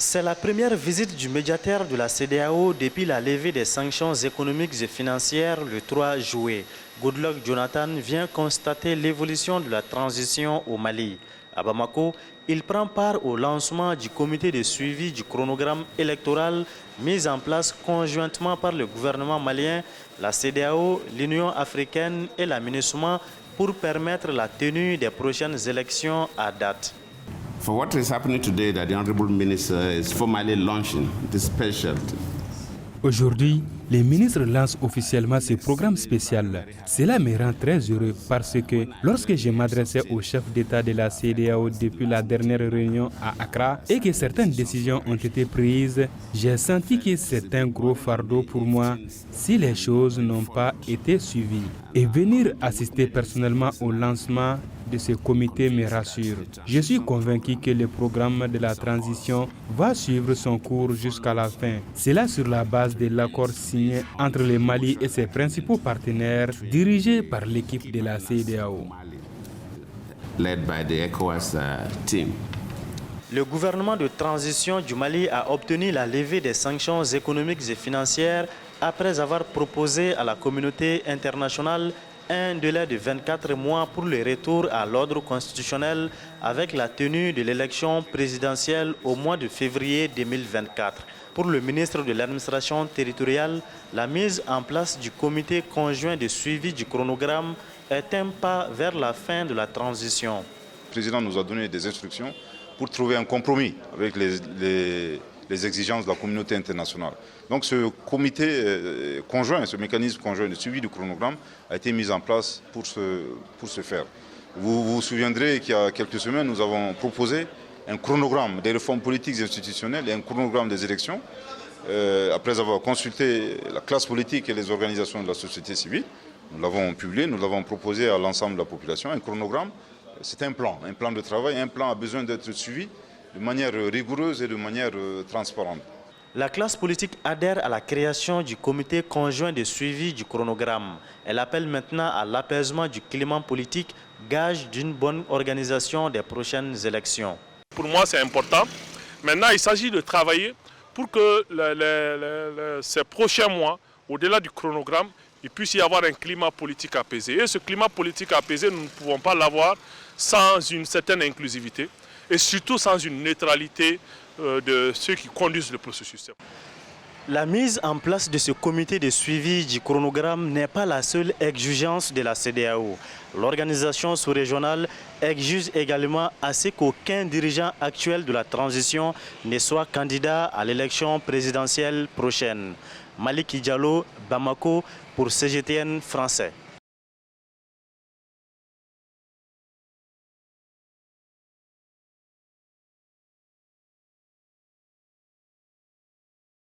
C'est la première visite du médiateur de la CEDEAO depuis la levée des sanctions économiques et financières le 3 juillet. Goodluck Jonathan vient constater l'évolution de la transition au Mali. À Bamako, il prend part au lancement du comité de suivi du chronogramme électoral mis en place conjointement par le gouvernement malien, la CEDEAO, l'Union africaine et la MINUSMA pour permettre la tenue des prochaines élections à date. For what is happening today, that the Honorable Minister is formally launching this special. Aujourd'hui, les ministres lancent officiellement ce programme spécial. Cela me rend très heureux parce que lorsque je m'adressais au chef d'État de la CEDEAO depuis la dernière réunion à Accra et que certaines décisions ont été prises, j'ai senti que c'est un gros fardeau pour moi si les choses n'ont pas été suivies. Et venir assister personnellement au lancement de ce comité me rassure. Je suis convaincu que le programme de la transition va suivre son cours jusqu'à la fin. C'est là sur la base de l'accord signé entre le Mali et ses principaux partenaires, dirigé par l'équipe de la CEDEAO. Led by the ECOWAS team. Le gouvernement de transition du Mali a obtenu la levée des sanctions économiques et financières après avoir proposé à la communauté internationale un délai de 24 mois pour le retour à l'ordre constitutionnel avec la tenue de l'élection présidentielle au mois de février 2024. Pour le ministre de l'administration territoriale, la mise en place du comité conjoint de suivi du chronogramme est un pas vers la fin de la transition. Le président nous a donné des instructions pour trouver un compromis avec les exigences de la communauté internationale. Donc ce comité conjoint, ce mécanisme conjoint de suivi du chronogramme a été mis en place pour ce faire. Vous vous souviendrez qu'il y a quelques semaines, nous avons proposé un chronogramme des réformes politiques et institutionnelles et un chronogramme des élections. Après avoir consulté la classe politique et les organisations de la société civile, nous l'avons publié, nous l'avons proposé à l'ensemble de la population. Un chronogramme, c'est un plan de travail. Un plan a besoin d'être suivi de manière rigoureuse et de manière transparente. La classe politique adhère à la création du comité conjoint de suivi du chronogramme. Elle appelle maintenant à l'apaisement du climat politique, gage d'une bonne organisation des prochaines élections. Pour moi, c'est important. Maintenant, il s'agit de travailler pour que ces prochains mois, au-delà du chronogramme, il puisse y avoir un climat politique apaisé. Et ce climat politique apaisé, nous ne pouvons pas l'avoir sans une certaine inclusivité et surtout sans une neutralité de ceux qui conduisent le processus. La mise en place de ce comité de suivi du chronogramme n'est pas la seule exigence de la CEDEAO. L'organisation sous-régionale exige également à ce qu'aucun dirigeant actuel de la transition ne soit candidat à l'élection présidentielle prochaine. Malick Diallo, Bamako, pour CGTN français.